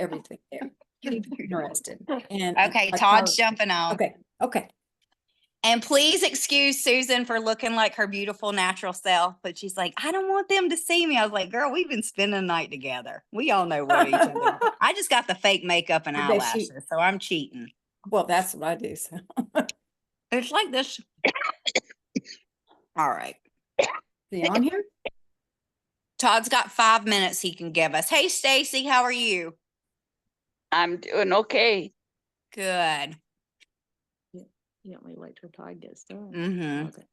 everything there. Interested. And Okay, like Todd's jumping on. Okay. And please excuse Susan for looking like her beautiful natural self, but she's like, I don't want them to see me. I was like, girl, we've been spending the night together. We all know what each other. I just got the fake makeup and eyelashes, so I'm cheating. Well, that's what I do. So. It's like this. All right. Is he on here? Todd's got 5 minutes he can give us. Hey, Stacy, how are you? I'm doing okay. Good. You don't wait till Todd gets done. Mm-hmm. Okay.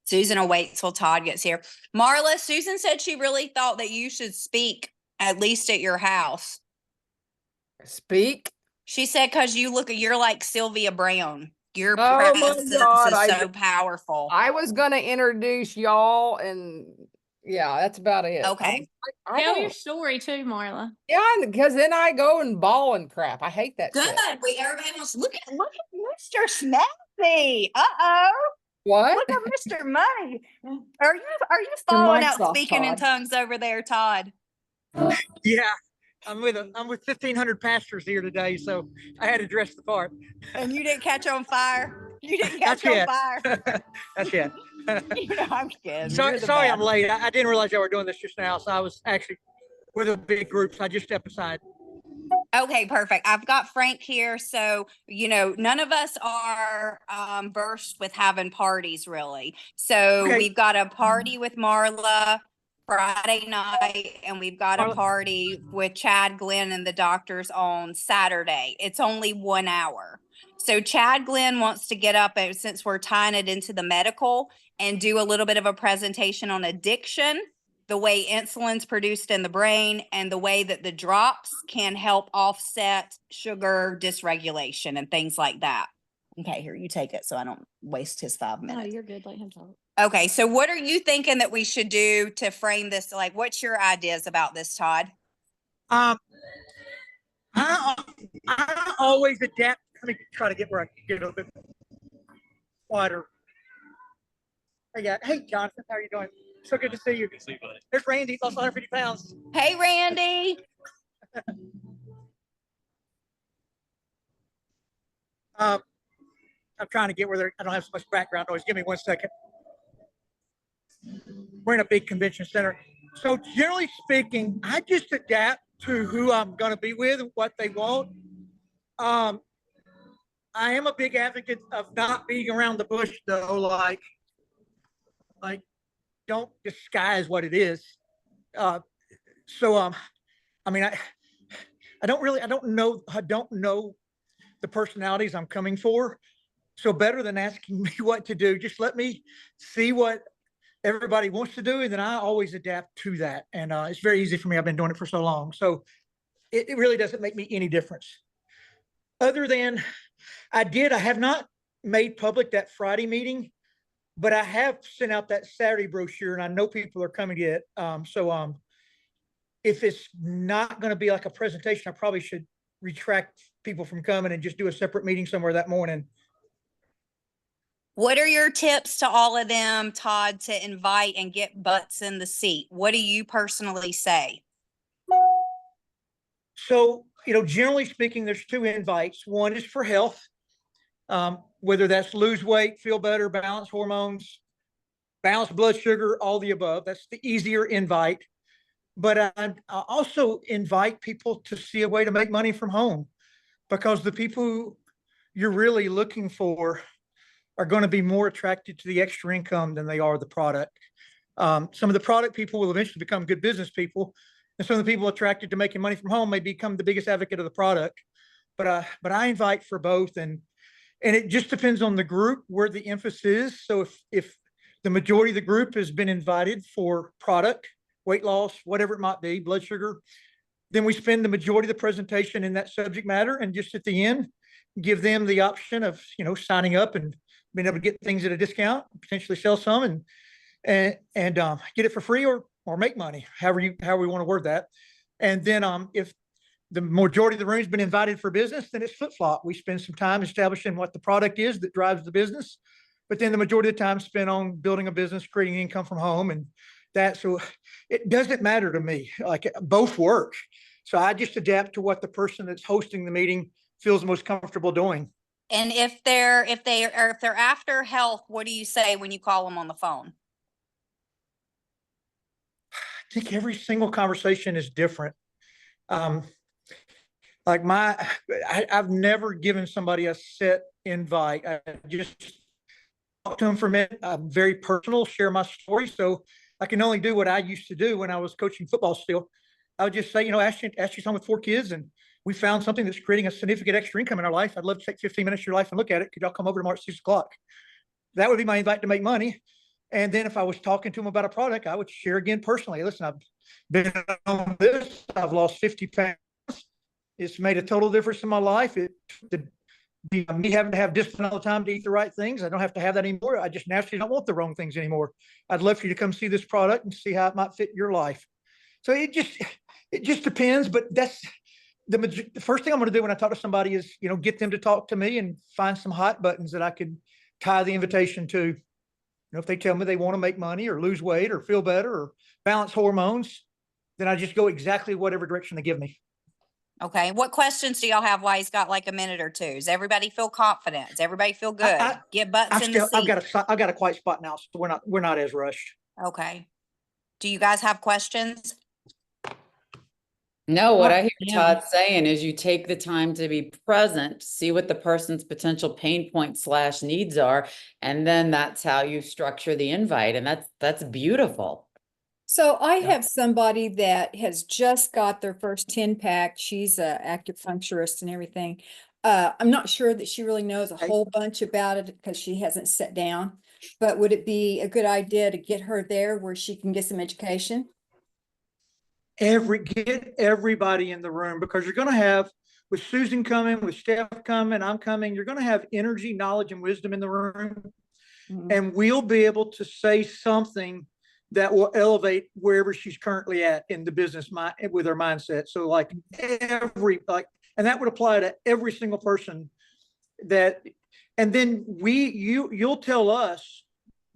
Susan will wait till Todd gets here. Marla, Susan said she really thought that you should speak at least at your house. Speak? She said because you're like Sylvia Brown. Your Oh my presence God, is so powerful. I was gonna introduce y'all, and yeah, that's about it. Okay. I Tell don't- your story too, Marla. Yeah, because then I go and bawl and crap. I hate that Good. shit. Everybody wants look at Mr. Snappy. Uh-oh. What? Look at Mr. Money. Are you falling out mic's off, speaking in Todd. tongues over there, Todd? Yeah, I'm with 1,500 pastors here today, so I had to dress the part. And you didn't catch on fire? You didn't catch Not on yet. fire? That's it. You know, I'm kidding. Sorry, You're the sorry I'm best. late. I didn't realize y'all were doing this just now, so I was actually with a big group, so I just stepped aside. Okay, perfect. I've got Frank here. So, none of us are versed with having parties really. So Okay. we've got a party with Marla Friday night, and we've got a Marla- party with Chad, Glenn, and the doctors on Saturday. It's only 1 hour. So Chad Glenn wants to get up, and since we're tying it into the medical, and do a little bit of a presentation on addiction, the way insulin's produced in the brain, and the way that the drops can help offset sugar dysregulation and things like that. Okay, here, you take it so I don't waste his 5 No, minutes. you're good. Let him talk. Okay, so what are you thinking that we should do to frame this? Like, what's your ideas about this, Todd? I always adapt. Let me try to get where I can get a little bit quieter. Hey, Jonathan, how are you doing? So good to see you. Good to see you, buddy. There's Randy, lost 150 pounds. Hey, Randy. I'm trying to get where I don't have so much background noise. Give me 1 second. We're in a big convention center. So generally speaking, I just adapt to who I'm going to be with and what they want. I am a big advocate of not beating around the bush, though. Like don't disguise what it is. I don't know the personalities I'm coming for. So better than asking me what to do, just let me see what everybody wants to do, and then I always adapt to that. And it's very easy for me. I've been doing it for so long. So it really doesn't make me any difference. Other than I have not made public that Friday meeting, but I have sent out that Saturday brochure, and I know people are coming to it. If it's not going to be like a presentation, I probably should retract people from coming and just do a separate meeting somewhere that morning. What are your tips to all of them, Todd, to invite and get butts in the seat? What do you personally say? So, generally speaking, there's 2 invites. One is for health, whether that's lose weight, feel better, balance hormones, balance blood sugar, all the above. That's the easier invite. But I also invite people to see a way to make money from home, because the people who you're really looking for are going to be more attracted to the extra income than they are the product. Some of the product people will eventually become good business people, and some of the people attracted to making money from home may become the biggest advocate of the product. But I invite for both, and it just depends on the group where the emphasis is. So if the majority of the group has been invited for product, weight loss, whatever it might be, blood sugar, then we spend the majority of the presentation in that subject matter, and just at the end, give them the option of signing up and being able to get things at a discount, potentially sell some, and get it for free or make money, however we want to word that. And then if the majority of the room's been invited for business, then it's flip-flop. We spend some time establishing what the product is that drives the business, but then the majority of the time spent on building a business, creating income from home, and that. So it doesn't matter to me. Like, both work. So I just adapt to what the person that's hosting the meeting feels most comfortable doing. And if they're after health, what do you say when you call them on the phone? I think every single conversation is different. Like I've never given somebody a set invite. I just talk to them for a minute. I'm very personal, share my story. So I can only do what I used to do when I was coaching football still. I would just say, you know, ask you someone with 4 kids and we found something that's creating a significant extra income in our life. I'd love to take 15 minutes of your life and look at it. Could y'all come over tomorrow at 6 o'clock? That would be my invite to make money. And then if I was talking to them about a product, I would share again personally. Listen, I've been on this. I've lost 50 pounds. It's made a total difference in my life. Me having to have discipline all the time to eat the right things. I don't have to have that anymore. I just naturally don't want the wrong things anymore. I'd love for you to come see this product and see how it might fit your life. So it just depends, but that's the first thing I'm going to do when I talk to somebody is, you know, get them to talk to me and find some hot buttons that I could tie the invitation to. You know, if they tell me they want to make money or lose weight or feel better or balance hormones, then I just go exactly whatever direction they give me. Okay, what questions do y'all have while he's got like a minute or two? Does everybody feel confident? Does everybody feel good? Get butts in the seat. I've got a quiet spot now, so we're not as rushed. Okay. Do you guys have questions? No, what I hear Yeah. Todd saying is you take the time to be present, see what the person's potential pain points / needs are, and then that's how you structure the invite. And that's beautiful. So I Yeah. have somebody that has just got their first 10-pack. She's a acupuncturist and everything. I'm not sure that she really knows a whole bunch about it because she hasn't sat down. But would it be a good idea to get her there where she can get some education? Get everybody in the room, because you're going to have, with Susan coming, with Steph coming, I'm coming, you're going to have energy, knowledge, and wisdom in the room. Mhm. And we'll be able to say something that will elevate wherever she's currently at in the business with her mindset. So like and that would apply to every single person and then you'll tell us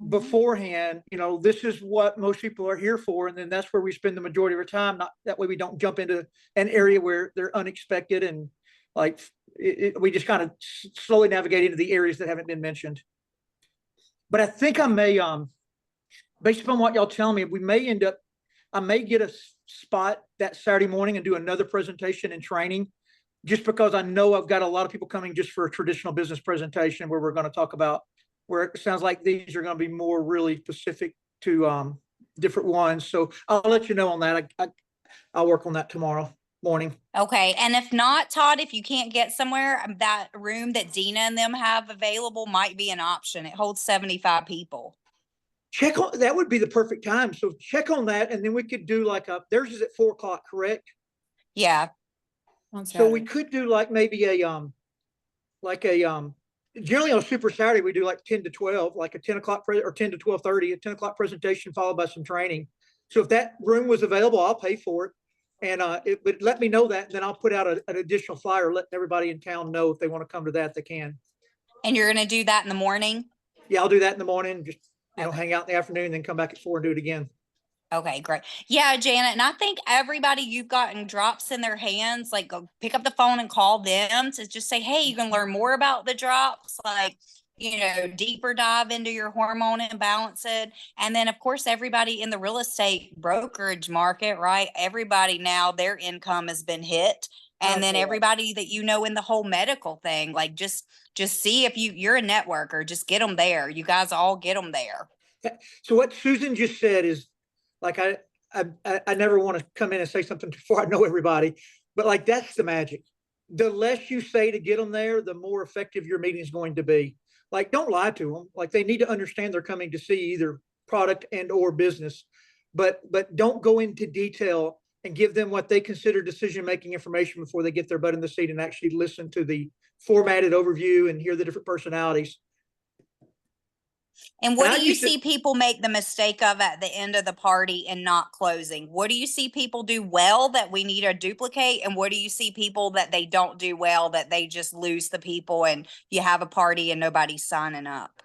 beforehand, you know, this is what most people are here for. And then that's where we spend the majority of our time. Not that way we don't jump into an area where they're unexpected and like we just kind of slowly navigate into the areas that haven't been mentioned. But I think I may, based upon what y'all tell me, I may get a spot that Saturday morning and do another presentation and training, just because I know I've got a lot of people coming just for a traditional business presentation where we're going to talk about where it sounds like these are going to be more really specific to different ones. So I'll let you know on that. I'll work on that tomorrow morning. Okay, and if not, Todd, if you can't get somewhere, that room that Dina and them have available might be an option. It holds 75 people. That would be the perfect time. So check on that. And then we could do theirs is at 4 o'clock, correct? Yeah. So we could do like maybe generally on Super Saturday, we do like 10 to 12, like a 10 o'clock or 10 to 12:30, a 10 o'clock presentation followed by some training. So if that room was available, I'll pay for it. And it would let me know that, and then I'll put out an additional flyer, letting everybody in town know if they want to come to that, they can. And you're going to do that in the morning? Yeah, I'll do that in the morning. Just, Okay. hang out in the afternoon, then come back at 4 and do it again. Okay, great. Yeah, Janet, and I think everybody you've gotten drops in their hands, like go pick up the phone and call them to just say, hey, you can learn more about the drops, like, deeper dive into your hormone imbalance. And then of course, everybody in the real estate brokerage market, right? Everybody now, their income has been hit. And then everybody that in the whole medical thing, like just see if you're a networker, just get them there. You guys all get them there. So what Susan just said is, like, I never want to come in and say something before I know everybody, but like, that's the magic. The less you say to get them there, the more effective your meeting is going to be. Like, don't lie to them. Like, they need to understand they're coming to see either product and or business, but don't go into detail and give them what they consider decision-making information before they get their butt in the seat and actually listen to the formatted overview and hear the different personalities. And what do you see people make the mistake of at the end of the party and not closing? What do you see people do well that we need to duplicate? And what do you see people that they don't do well, that they just lose the people and you have a party and nobody's signing up?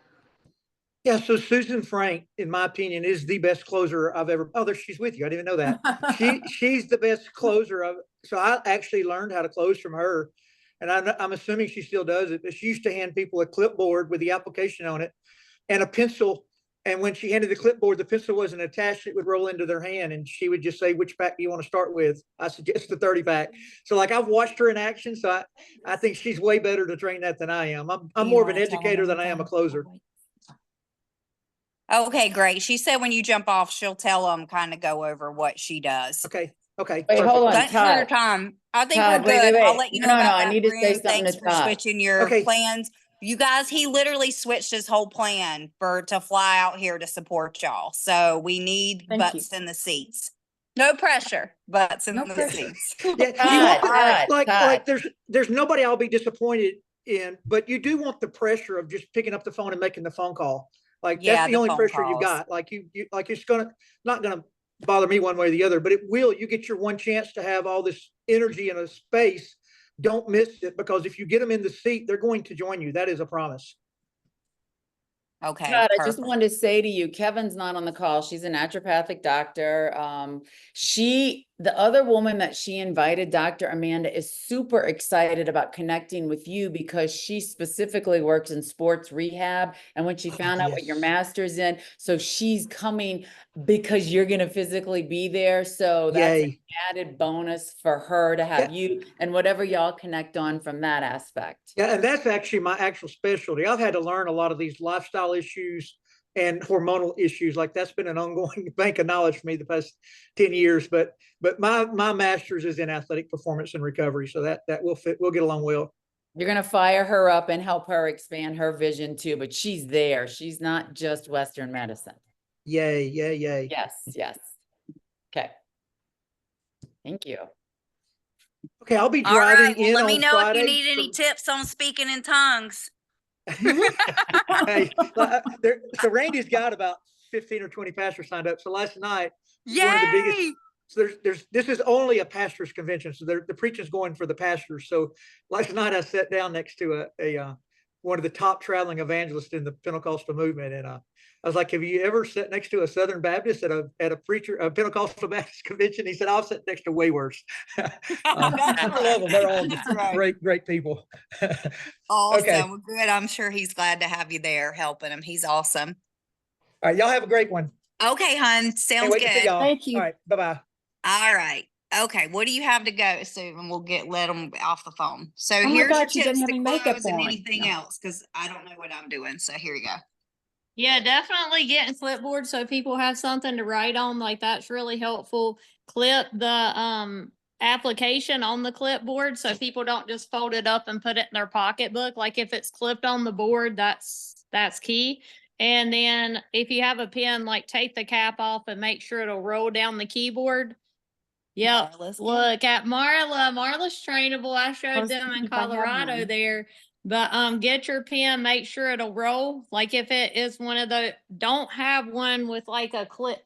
Yeah, so Susan Frank, in my opinion, is the best closer I've ever. Oh, there she's with you. I didn't even know that. She's the best closer so I actually learned how to close from her. And I'm assuming she still does it, but she used to hand people a clipboard with the application on it and a pencil. And when she handed the clipboard, the pencil wasn't attached. It would roll into their hand and she would just say, which pack do you want to start with? I suggest the 30 pack. So like I've watched her in action. So I think she's way better to train that than I am. I'm more of an educator than I am a closer. Okay, great. She said when you jump off, she'll tell them kind of go over what she does. Okay. Okay. Wait, perfect. hold on, Thanks for your Todd. time. I think Todd, we're wait, good. wait, I'll wait. let you No, know no, about no, I that need to say room. something Thanks to for Todd. switching your Okay. plans. You guys, he literally switched his whole plan to fly out here to support y'all. So we need Thank you. butts in the seats. No pressure, butts in No the pressure. seats. Yeah, Todd, like there's nobody I'll be disappointed in, but you do want the pressure of just picking up the phone and making the phone call. Like Yeah, that's the the only phone pressure you calls. got. Like you like it's not gonna bother me one way or the other, but it will. You get your one chance to have all this energy in a space. Don't miss it, because if you get them in the seat, they're going to join you. That is a promise. Okay, Todd, I just perfect. wanted to say to you, Kevin's not on the call. She's a naturopathic doctor. The other woman that she invited, Dr. Amanda, is super excited about connecting with you because she specifically works in sports rehab. And when she found out what your Yes. master's in, so she's coming because you're going to physically be there. So that's an Yay. added bonus for her to have Yeah. you and whatever y'all connect on from that aspect. Yeah, and that's actually my actual specialty. I've had to learn a lot of these lifestyle issues and hormonal issues. Like that's been an ongoing bank of knowledge for me the past 10 years. But my master's is in athletic performance and recovery. So that will fit. We'll get along well. You're going to fire her up and help her expand her vision too, but she's there. She's not just Western medicine. Yay, yay, yay. Yes, yes. Okay. Thank you. Okay, I'll be All driving right. Well, in let me on know Friday. if you need any tips on speaking in tongues. Hey, so Randy's got about 15 or 20 pastors signed up. So last night, one of the biggest. Yay! So this is only a pastors convention. So the preaching's going for the pastors. So last night I sat down next to a one of the top traveling evangelists in the Pentecostal movement. And I was like, have you ever sat next to a Southern Baptist at a Pentecostal Baptist convention? He said, I'll sit next to way worse. That's I love right. them. They're all That's right. great people. Awesome. Okay. Well, good. I'm sure he's glad to have you there helping him. He's awesome. All right. Y'all have a great one. Okay, hun. Can't Sounds wait to see good. y'all. Thank you. All right. Bye-bye. All right. Okay. What do you have to go soon? And we'll let them off the phone. So Oh my here's your God, she tips doesn't have to any makeup close and on. anything No. else, because I don't know what I'm doing. So here you go. Yeah, definitely getting clipboard so people have something to write on. Like that's really helpful. Clip the application on the clipboard so people don't just fold it up and put it in their pocketbook. Like if it's clipped on the board, that's key. And then if you have a pen, like take the cap off and make sure it'll roll down the keyboard. Yep. Marla's Look at Marla. Marla's trainable. I I showed was them thinking in if I had Colorado one. there. But get your pen, make sure it'll roll. Like if it is one of the, don't have one with like a clip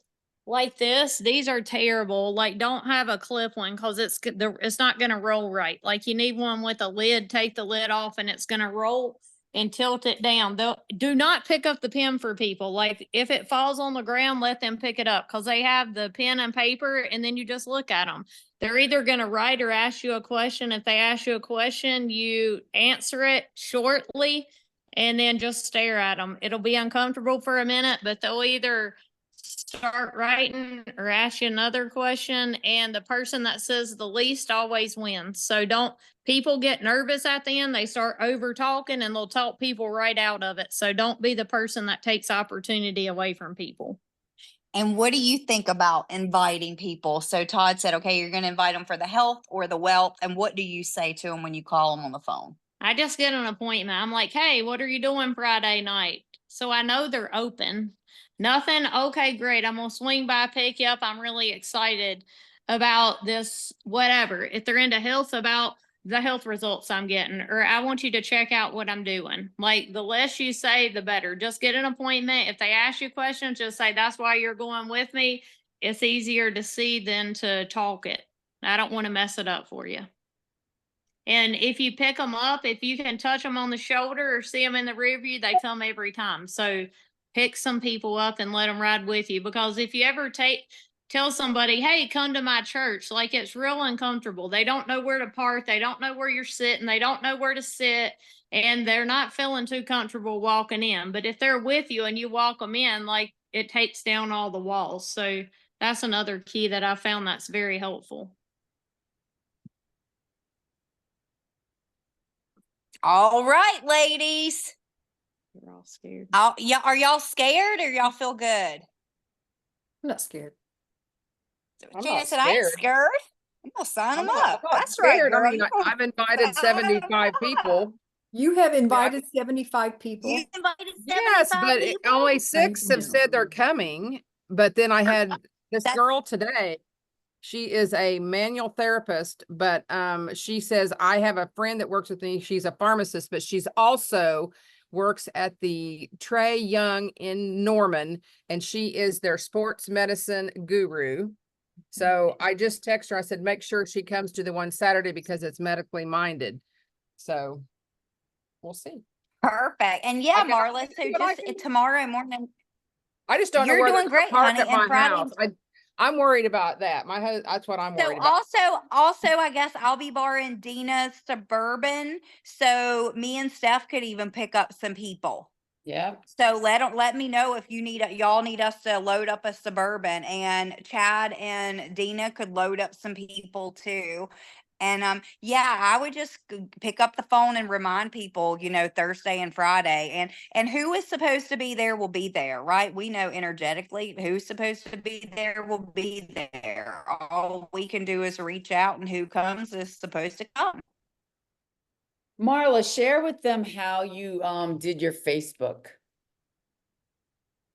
like this. These are terrible. Like don't have a clip one because it's not gonna roll right. Like you need one with a lid. Take the lid off and it's gonna roll and tilt it down. Do not pick up the pen for people. Like if it falls on the ground, let them pick it up because they have the pen and paper and then you just look at them. They're either going to write or ask you a question. If they ask you a question, you answer it shortly and then just stare at them. It'll be uncomfortable for a minute, but they'll either start writing or ask you another question. And the person that says the least always wins. So people get nervous at the end. They start over talking and they'll talk people right out of it. So don't be the person that takes opportunity away from people. And what do you think about inviting people? So Todd said, okay, you're going to invite them for the health or the wealth. And what do you say to them when you call them on the phone? I just get an appointment. I'm like, hey, what are you doing Friday night? So I know they're open. Nothing. Okay, great. I'm going to swing by, pick you up. I'm really excited about this, whatever. If they're into health, about the health results I'm getting, or I want you to check out what I'm doing. Like the less you say, the better. Just get an appointment. If they ask you questions, just say, that's why you're going with me. It's easier to see than to talk it. I don't want to mess it up for you. And if you pick them up, if you can touch them on the shoulder or see them in the rear view, they come every time. So pick some people up and let them ride with you. Because if you ever tell somebody, hey, come to my church. Like it's real uncomfortable. They don't know where to park. They don't know where you're sitting. They don't know where to sit. And they're not feeling too comfortable walking in. But if they're with you and you walk them in, like it takes down all the walls. So that's another key that I found that's very helpful. All right, ladies. You're all scared. Yeah, are y'all scared or y'all feel good? I'm not scared. I'm Gina not said, I ain't scared. scared. I'm gonna sign I'm them not, up. I'm not That's right, scared. I girl. mean, You gonna I've invited sign 'em 75 up. people. You have invited 75 people. You invited Yes, 75 but people? only 6 have said they're coming. But then I had this That's- girl today. She is a manual therapist, but she says, I have a friend that works with me. She's a pharmacist, but she's also works at the Trey Young in Norman, and she is their sports medicine guru. So I just text her. I said, make sure she comes to the one Saturday because it's medically minded. So we'll see. Perfect. And yeah, Okay, I'll Marla, see so what I just can- tomorrow morning. I just don't know You're where they're doing gonna great, park honey, at and my Friday- house. I'm worried about that. That's what I'm So worried about. also, I guess I'll be borrowing Dina's Suburban, so me and Steph could even pick up some people. Yeah. So let me know if you need y'all need us to load up a Suburban, and Chad and Dina could load up some people too. And yeah, I would just pick up the phone and remind people, Thursday and Friday, and who is supposed to be there will be there, right? We know energetically who's supposed to be there will be there. All we can do is reach out, and who comes is supposed to come. Marla, share with them how you did your Facebook.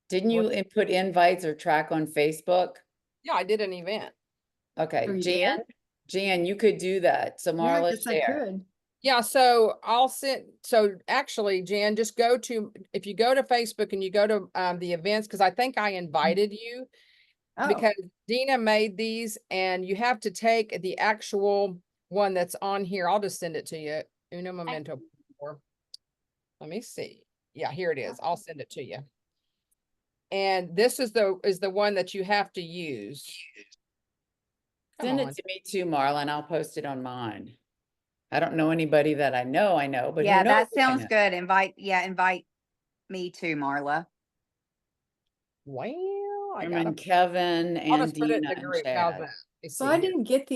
Didn't you put invites or track on Facebook? Yeah, I did an event. Okay, Oh, you Jan, did? Jan, you could do that. So Yeah, I Marla, guess I share. could. Yeah, so so actually, Jan, just if you go to Facebook and you go to the events, because I think I invited you Oh, because Dina made these and you have to take the actual one that's on here. I'll just send it to you. Uno momento. Let me see. Yeah, here it is. I'll send it to you. And this is the one that you have to use. Come Send on. it to me too, Marla, and I'll post it on mine. I don't know anybody that I know, but Yeah, who knows that who I sounds know? good. Invite me too, Marla. Well, I I gotta, mean, Kevin I'll and just put it in Dina the and group. How's Chad. that? Let's so see I here. didn't get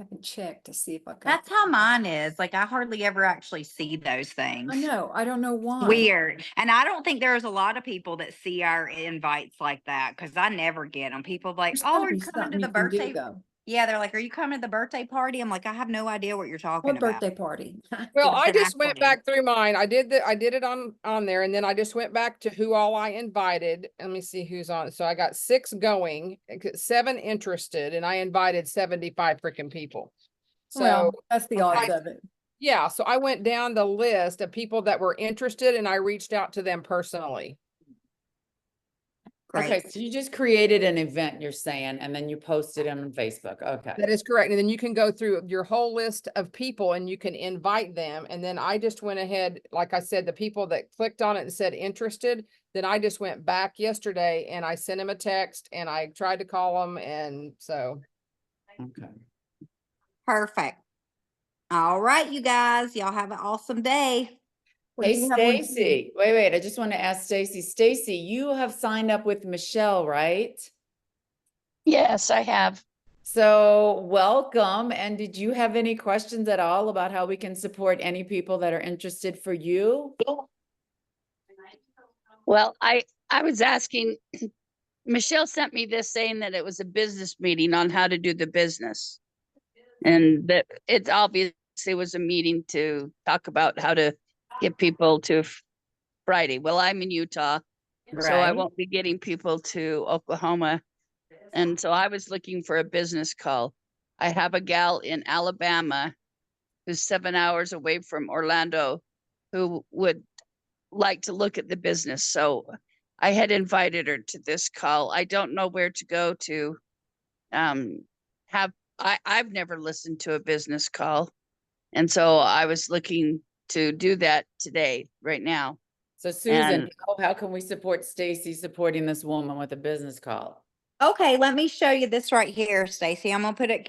I haven't checked to see if I got. That's how mine is. Like I hardly ever actually see those things. I know. I don't know why. Weird. And I don't think there's a lot of people that see our invites like that, because I never get them. People like, There's oh, gotta are be you coming to something the you can do, birthday? though. Yeah, they're like, are you coming to the birthday party? I'm like, I have no idea what you're talking What about. birthday party? Well, I just went Exactly. back through mine. I did it on there, and then I just went back to who all I invited. Let me see who's on. So I got 6 going, 7 interested, and I invited 75 freaking people. So Well, that's the odds Okay. of it. yeah, so I went down the list of people that were interested and I reached out to them personally. Great. Okay, so you just created an event, you're saying, and then you posted it on Facebook. Okay. That is correct. And then you can go through your whole list of people and you can invite them. And then I just went ahead, like I said, the people that clicked on it and said interested, then I just went back yesterday and I sent them a text and I tried to call them. And so. Okay. Perfect. All right, you guys, y'all have an awesome day. Well, Hey, you have one too. Stacy, wait, I just want to ask Stacy. Stacy, you have signed up with Michelle, right? Yes, I have. So welcome. And did you have any questions at all about how we can support any people that are interested for you? Well, I was asking, Michelle sent me this saying that it was a business meeting on how to do the business. And that it obviously was a meeting to talk about how to get people to Friday. Well, I'm in Utah, so I Right. won't be getting people to Oklahoma. And so I was looking for a business call. I have a gal in Alabama who's 7 hours away from Orlando who would like to look at the business. So I had invited her to this call. I don't know where to go to I've never listened to a business call. And so I was looking to do that today, right now. So Susan, And how can we support Stacy supporting this woman with a business call? Okay, let me show you this right here, Stacy. I'm gonna put it,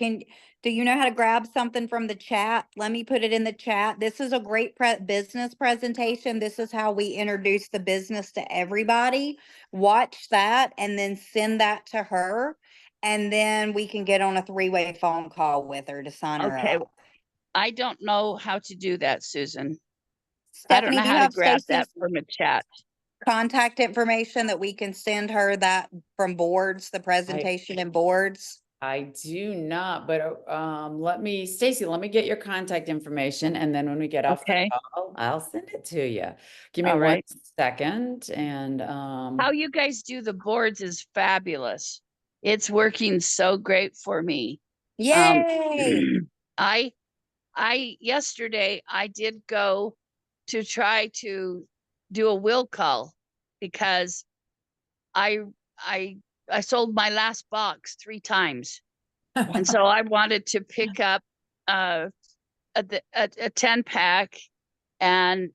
do you know how to grab something from the chat? Let me put it in the chat. This is a great business presentation. This is how we introduce the business to everybody. Watch that and then send that to her. And then we can get on a 3-way phone call with her to sign her Okay. up. I don't know how to do that, Susan. I don't Stephanie, know do you how to have grab Stacy's that from a chat. contact information that we can send her that from boards, the presentation and boards? I do not, but let me, Stacy, let me get your contact information, and then when we get off the Okay. call, I'll send it to you. Give me All one right. second, and How you guys do the boards is fabulous. It's working so great for me. Yay! Yesterday I did go to try to do a will call because I sold my last box 3 times. And so I wanted to pick up a 10 pack and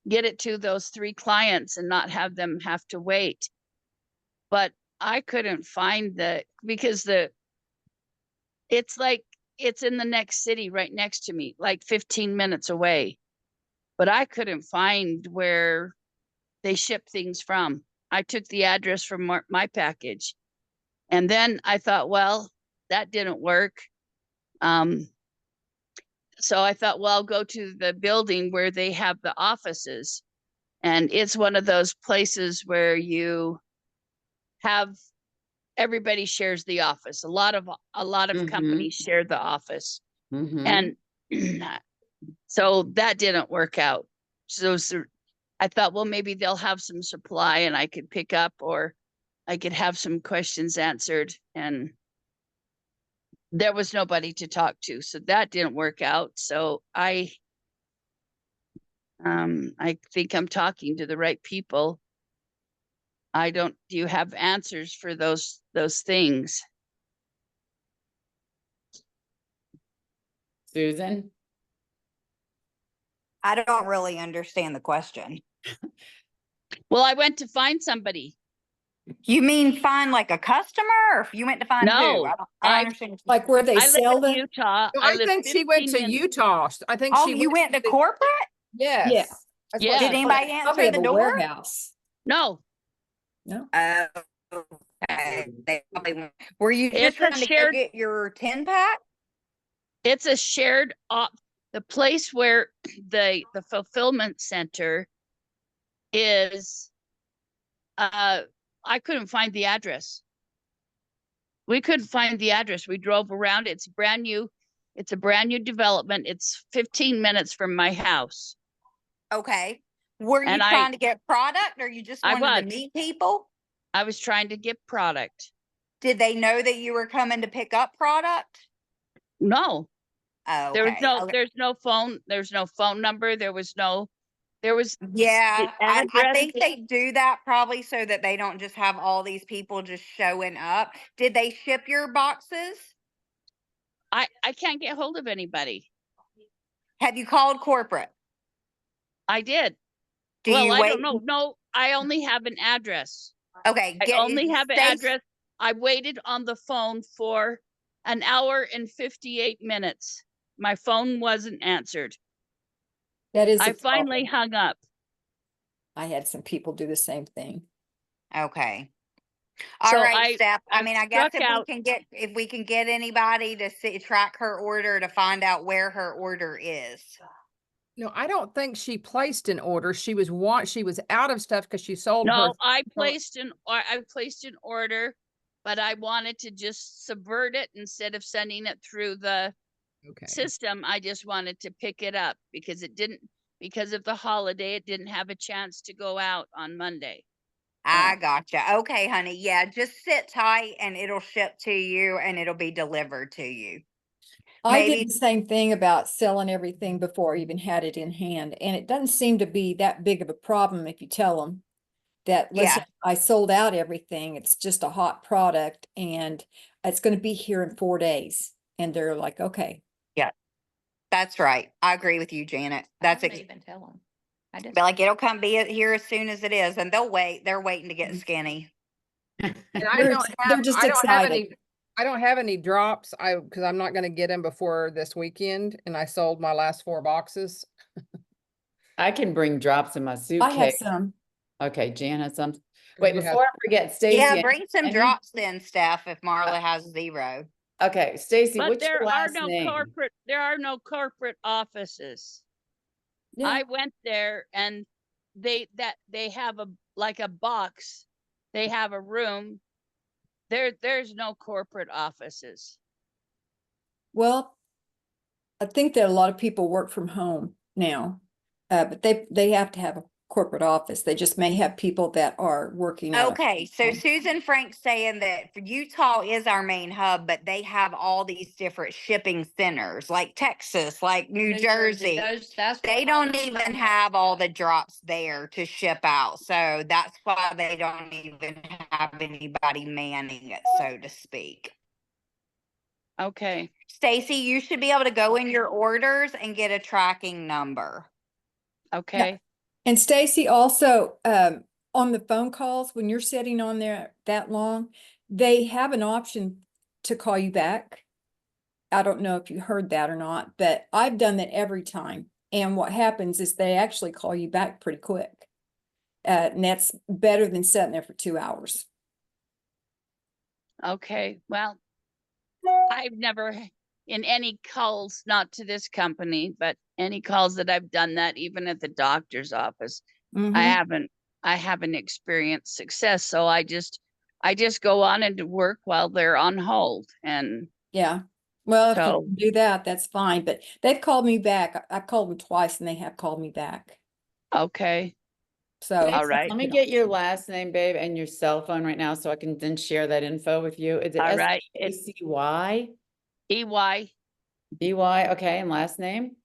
get it to those 3 clients and not have them have to wait. But I couldn't find because it's like, it's in the next city right next to me, like 15 minutes away. But I couldn't find where they ship things from. I took the address from my package. And then I thought, well, that didn't work. So I thought, well, I'll go to the building where they have the offices. And it's one of those places where you have everybody shares the office. A lot of Mhm. companies share the office. mhm. And so that didn't work out. So I thought, well, maybe they'll have some supply and I could pick up, or I could have some questions answered. And there was nobody to talk to. So that didn't work out. So I think I'm talking to the right people. Do you have answers for those things? Susan? I don't really understand the question. Well, I went to find somebody. You mean find like a customer, or if you went to find who? No, I don't I- understand. Like where they I live sell in them? Utah. No, I I live think she went 15 to minutes. Utah. I think Oh, she you went to the- corporate? Yes. That's Yeah. what Did she anybody said. Probably answer have the a door? warehouse. No, No. Okay. They probably were you just It's a trying to go shared- get your 10-pack? it's a shared the place where the fulfillment center is. I couldn't find the address. We couldn't find the address. We drove around. It's brand new. It's a brand new development. It's 15 minutes from my house. Okay. Were you And trying to get product, or you just I wanted to was. meet people? I was trying to get product. Did they know that you were coming to pick up product? No, Oh, there was okay. no, Okay. there's no phone. There's no phone number. There was Yeah, the I address. think they do that probably so that they don't just have all these people just showing up. Did they ship your boxes? I can't get hold of anybody. Have you called corporate? I did. Do Well, you I wait? don't know. No, I only have an address. Okay, I only have an address. I waited on the phone for an hour and 58 minutes. My phone wasn't answered. That is. I a finally problem. hung up. I had some people do the same thing. Okay. All So right, Steph. I I mean, I guess struck out. if we can get anybody to track her order to find out where her order is. No, I don't think she placed an order. She was out of stuff because she sold her. No, I placed an order, but I wanted to just subvert it instead of sending it through the Okay. system. I just wanted to pick it up because because of the holiday, it didn't have a chance to go out on Monday. I gotcha. Okay, honey. Yeah, just sit tight and it'll ship to you and it'll be delivered to you. I Maybe- did the same thing about selling everything before I even had it in hand, and it doesn't seem to be that big of a problem if you tell them that, listen, I sold out everything. It's just a hot product and it's going to be here in 4 days. And they're like, okay. That's right. I agree with you, Janet. That's even tell them. I just. Be like, it'll come be here as soon as it is, and they'll wait. They're waiting to get Mhm. skinny. And They're just I don't have excited. any, I don't have any drops. Cause I'm not gonna get them before this weekend and I sold my last 4 boxes. I can bring drops in my I have suitcase. some. Okay, Jan has some. 'Cause Wait, you have- before I forget, Stacy. Yeah, bring some any- drops then, Steph, if Marla has 0. Okay, Stacy, But what's your last name? there are no corporate offices. Yeah. I went there and they have like a box. They have a room. There's no corporate offices. Well, I think that a lot of people work from home now, but they have to have a corporate office. They just may have people that are working out of Okay, so home. Susan Frank's saying that for Utah is our main hub, but they have all these different shipping centers, like Texas, like New Jersey. That's They what don't I- even have all the drops there to ship out. So that's why they don't even have anybody manning it, so to speak. Okay. Stacy, you should be able to go in your orders and get a tracking number. Okay. And Stacy also, on the phone calls, when you're sitting on there that long, they have an option to call you back. I don't know if you heard that or not, but I've done that every time. And what happens is they actually call you back pretty quick. And that's better than sitting there for 2 hours. Okay. Well, I've never in any calls, not to this company, but any calls that I've done that even at the doctor's office, Mhm. I haven't experienced success. So I just go on into work while they're on hold. And Yeah. Well, if you so can do that, that's fine. But they've called me back. I've called them twice and they have called me back. okay. So, All right. Let me get your last name, babe, and your cell phone right now so I can then share that info with you. Is it All right. It's S-A-C-Y? EY. B-Y? Okay, and last name?